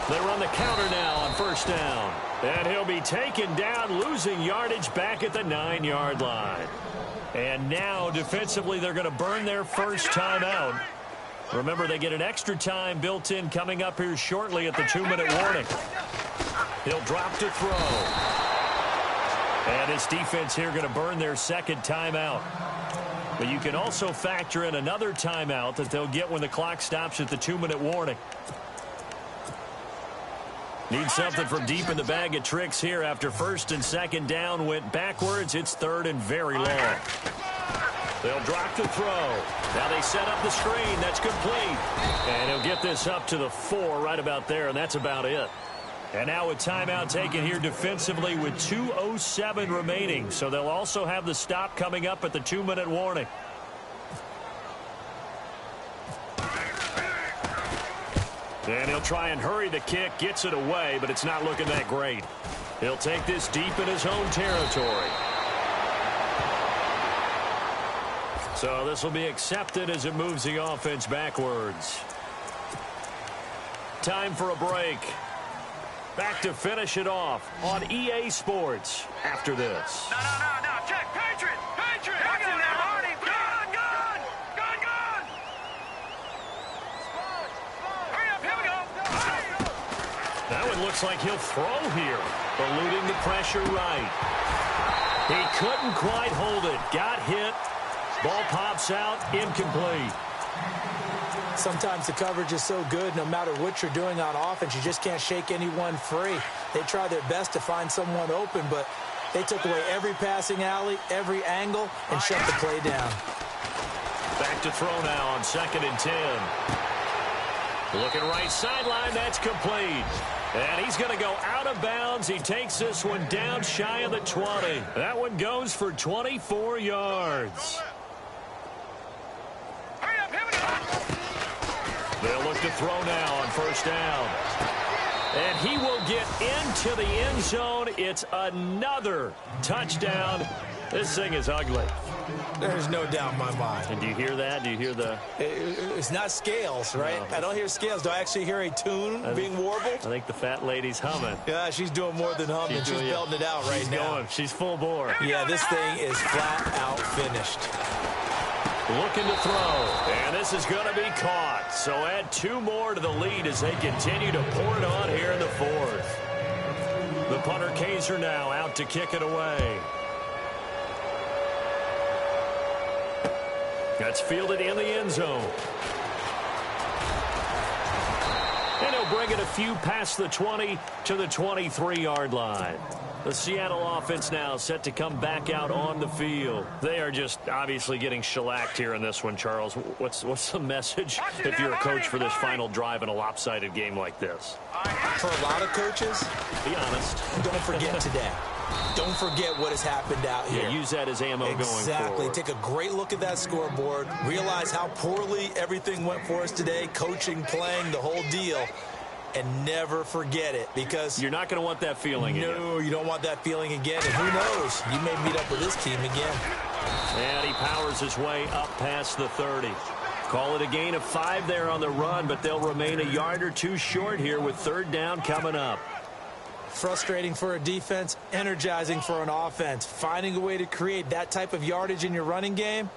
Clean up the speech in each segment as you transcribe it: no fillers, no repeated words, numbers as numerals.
They run the counter now on first down. And he'll be taken down, losing yardage back at the 9-yard line. And now, defensively, they're going to burn their first timeout. Remember, they get an extra time built in coming up here shortly at the 2-minute warning. He'll drop to throw. And his defense here going to burn their second timeout. But you can also factor in another timeout that they'll get when the clock stops at the 2-minute warning. Need something from deep in the bag of tricks here after first and second down went backwards. It's third and very long. They'll drop to throw. Now they set up the screen. That's complete. And he'll get this up to the 4 right about there, and that's about it. And now a timeout taken here defensively with 2:07 remaining. So they'll also have the stop coming up at the 2-minute warning. And he'll try and hurry the kick, gets it away, but it's not looking that great. He'll take this deep in his home territory. So this will be accepted as it moves the offense backwards. Time for a break. Back to finish it off on EA Sports after this. No. Check. Patriot. Gun in there, Marty. Gun. Hurry up. Here we go. That one looks like he'll throw here. Eluding the pressure right. He couldn't quite hold it. Got hit. Ball pops out. Incomplete. Sometimes the coverage is so good, no matter what you're doing on offense, you just can't shake anyone free. They try their best to find someone open, but they took away every passing alley, every angle, and shut the play down. Back to throw now on 2nd and 10. Looking right sideline, that's complete. And he's going to go out of bounds. He takes this one down shy of the 20. That one goes for 24 yards. They'll look to throw now on first down. And he will get into the end zone. It's another touchdown. This thing is ugly. There's no doubt in my mind. And do you hear that? Do you hear the... It's not scales, right? No. I don't hear scales. Do I actually hear a tune being warbled? I think the fat lady's humming. Yeah, she's doing more than humming. She's belting it out right now. She's full bore. Yeah, this thing is flat out finished. Looking to throw, and this is going to be caught. So add 2 more to the lead as they continue to pour it on here in the 4th. The punter Kaiser now out to kick it away. That's fielded in the end zone. And he'll bring it a few past the 20 to the 23-yard line. The Seattle offense now set to come back out on the field. They are just obviously getting shellacked here in this one, Charles. What's the message if you're a coach for this final drive in a lopsided game like this? For a lot of coaches, be honest. Don't forget today. Don't forget what has happened out here. Yeah, use that as ammo going forward. Exactly. Take a great look at that scoreboard. Realize how poorly everything went for us today. Coaching, playing, the whole deal. And never forget it, because you're not going to want that feeling again. No, you don't want that feeling again. And who knows? You may meet up with this team again. And he powers his way up past the 30. Call it a gain of 5 there on the run, but they'll remain a yard or 2 short here with 3rd down coming up. Frustrating for a defense, energizing for an offense. Finding a way to create that type of yardage in your running game,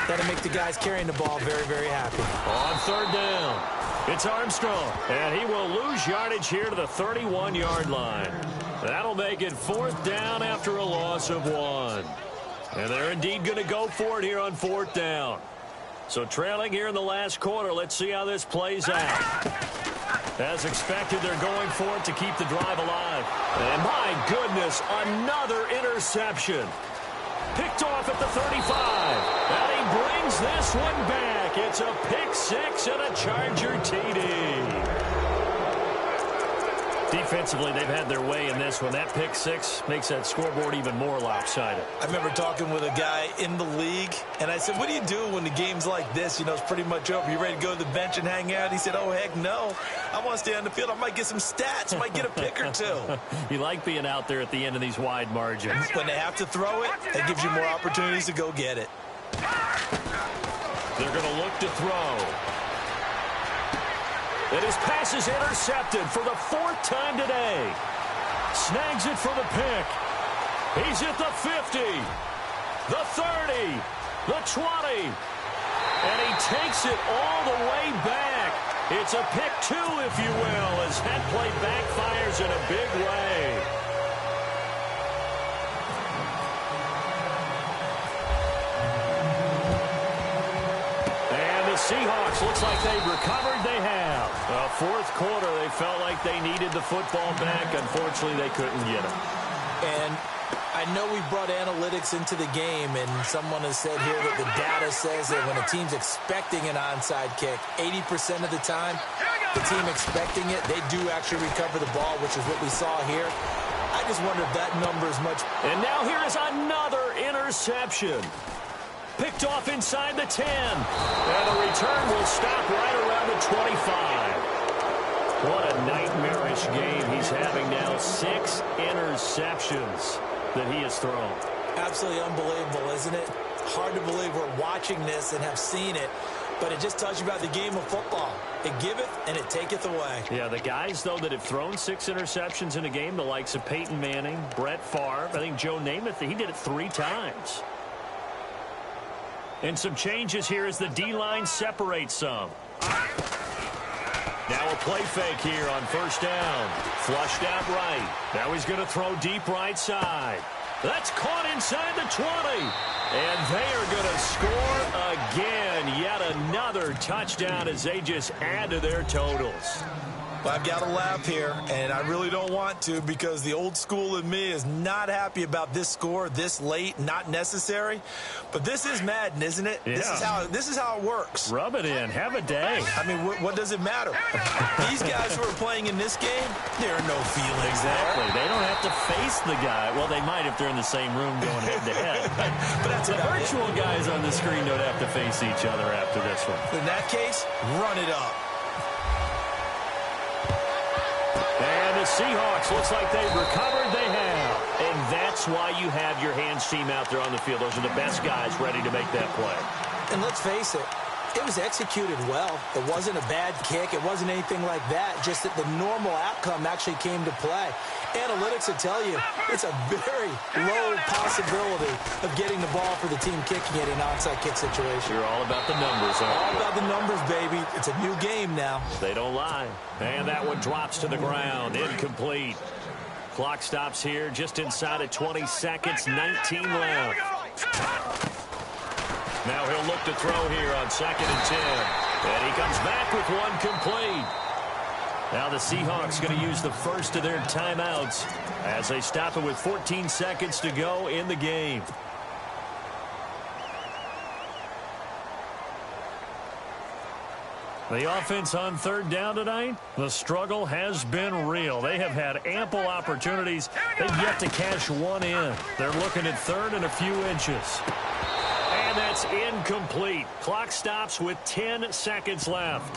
that'll make the guys carrying the ball very, very happy. On 3rd down, it's Armstrong, and he will lose yardage here to the 31-yard line. That'll make it 4th down after a loss of 1. And they're indeed going to go for it here on 4th down. So trailing here in the last quarter, let's see how this plays out. As expected, they're going for it to keep the drive alive. And my goodness, another interception. Picked off at the 35. And he brings this one back. It's a pick 6 and a Charger TD. Defensively, they've had their way in this one. That pick 6 makes that scoreboard even more lopsided. I remember talking with a guy in the league, and I said, what do you do when the game's like this? You know, it's pretty much over. You ready to go to the bench and hang out? He said, oh, heck no. I want to stay on the field. I might get some stats. Might get a pick or 2. You like being out there at the end of these wide margins. When they have to throw it, that gives you more opportunities to go get it. They're going to look to throw. And his pass is intercepted for the 4th time today. Snags it for the pick. He's at the 50, the 30, the 20. And he takes it all the way back. It's a pick 2, if you will, as that play backfires in a big way. And the Seahawks, looks like they've recovered. They have. Fourth quarter, they felt like they needed the football back. Unfortunately, they couldn't get it. And I know we brought analytics into the game, and someone has said here that the data says that when a team's expecting an onside kick, 80% of the time, the team expecting it, they do actually recover the ball, which is what we saw here. I just wonder if that number is much. And now here is another interception. Picked off inside the 10. And the return will stop right around the 25. What a nightmarish game he's having now. 6 interceptions that he has thrown. Absolutely unbelievable, isn't it? Hard to believe we're watching this and have seen it, but it just tells you about the game of football. It giveth and it taketh away. Yeah, the guys, though, that have thrown 6 interceptions in a game, the likes of Peyton Manning, Brett Favre, I think Joe Namath, he did it 3 times. And some changes here as the D-line separates some. Now a play fake here on first down. Flushed out right. Now he's going to throw deep right side. That's caught inside the 20. And they are going to score again. Yet another touchdown as they just add to their totals. Well, I've got to laugh here, and I really don't want to because the old school in me is not happy about this score this late, not necessary. But this is Madden, isn't it? Yeah. This is how it works. Rub it in. Have a day. I mean, what does it matter? These guys who are playing in this game, there are no feelings Exactly. there. They don't have to face the guy. Well, they might if they're in the same room going head-to-head. But that's the about virtual guys on the screen don't have to face each other after this one. In that case, run it up. And the Seahawks, looks like they've recovered. They have. And that's why you have your hands team out there on the field. Those are the best guys ready to make that play. And let's face it, it was executed well. It wasn't a bad kick. It wasn't anything like that. Just that the normal outcome actually came to play. Analytics will tell you it's a very low possibility of getting the ball for the team kicking it in an onside kick situation. You're all about the numbers, aren't you? All about the numbers, baby. It's a new game now. They don't lie. And that one drops to the ground. Incomplete. Clock stops here just inside of 20 seconds. 19 left. Now he'll look to throw here on 2nd and 10. And he comes back with one complete. Now the Seahawks going to use the first of their timeouts as they stop it with 14 seconds to go in the game. The offense on 3rd down tonight, the struggle has been real. They have had ample opportunities. They've yet to cash one in. They're looking at 3rd and a few inches. And that's incomplete. Clock stops with 10 seconds left.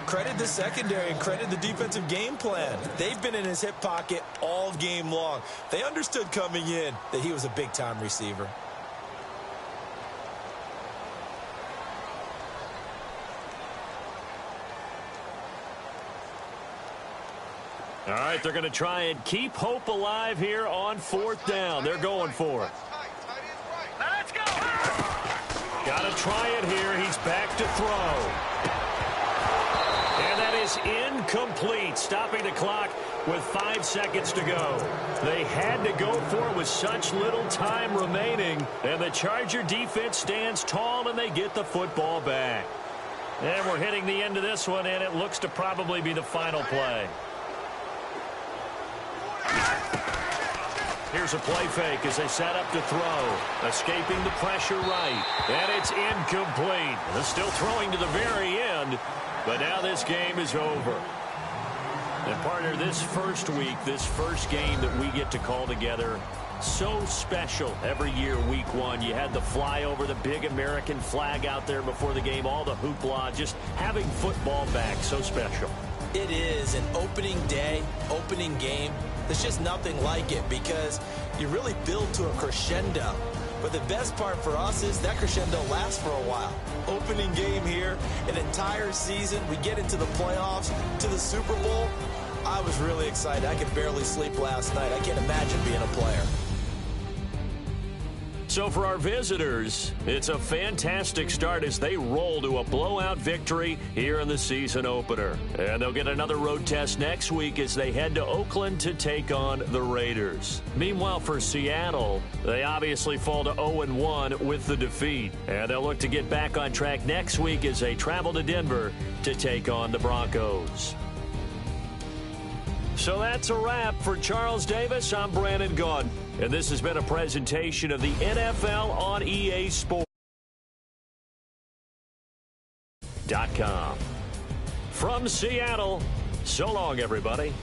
Credit the secondary and credit the defensive game plan. They've been in his hip pocket all game long. They understood coming in that he was a big-time receiver. All right, they're going to try and keep hope alive here on 4th down. They're going for it. Let's go! Got to try it here. He's back to throw. And that is incomplete, stopping the clock with 5 seconds to go. They had to go for it with such little time remaining. And the Charger defense stands tall, and they get the football back. And we're hitting the end of this one, and it looks to probably be the final play. Here's a play fake as they set up to throw. Escaping the pressure right. And it's incomplete. They're still throwing to the very end. But now this game is over. And partner, this first week, this first game that we get to call together, so special every year, week 1. You had the flyover, the big American flag out there before the game, all the hoopla, just having football back, so special. It is an opening day, opening game. There's just nothing like it because you really build to a crescendo. But the best part for us is that crescendo lasts for a while. Opening game here, an entire season, we get into the playoffs, to the Super Bowl. I was really excited. I could barely sleep last night. I can't imagine being a player. So for our visitors, it's a fantastic start as they roll to a blowout victory here in the season opener. And they'll get another road test next week as they head to Oakland to take on the Raiders. Meanwhile, for Seattle, they obviously fall to 0-1 with the defeat. And they'll look to get back on track next week as they travel to Denver to take on the Broncos. So that's a wrap. For Charles Davis, I'm Brandon Gaudin. And this has been a presentation of the NFL on EA Sports.com. From Seattle, so long, everybody.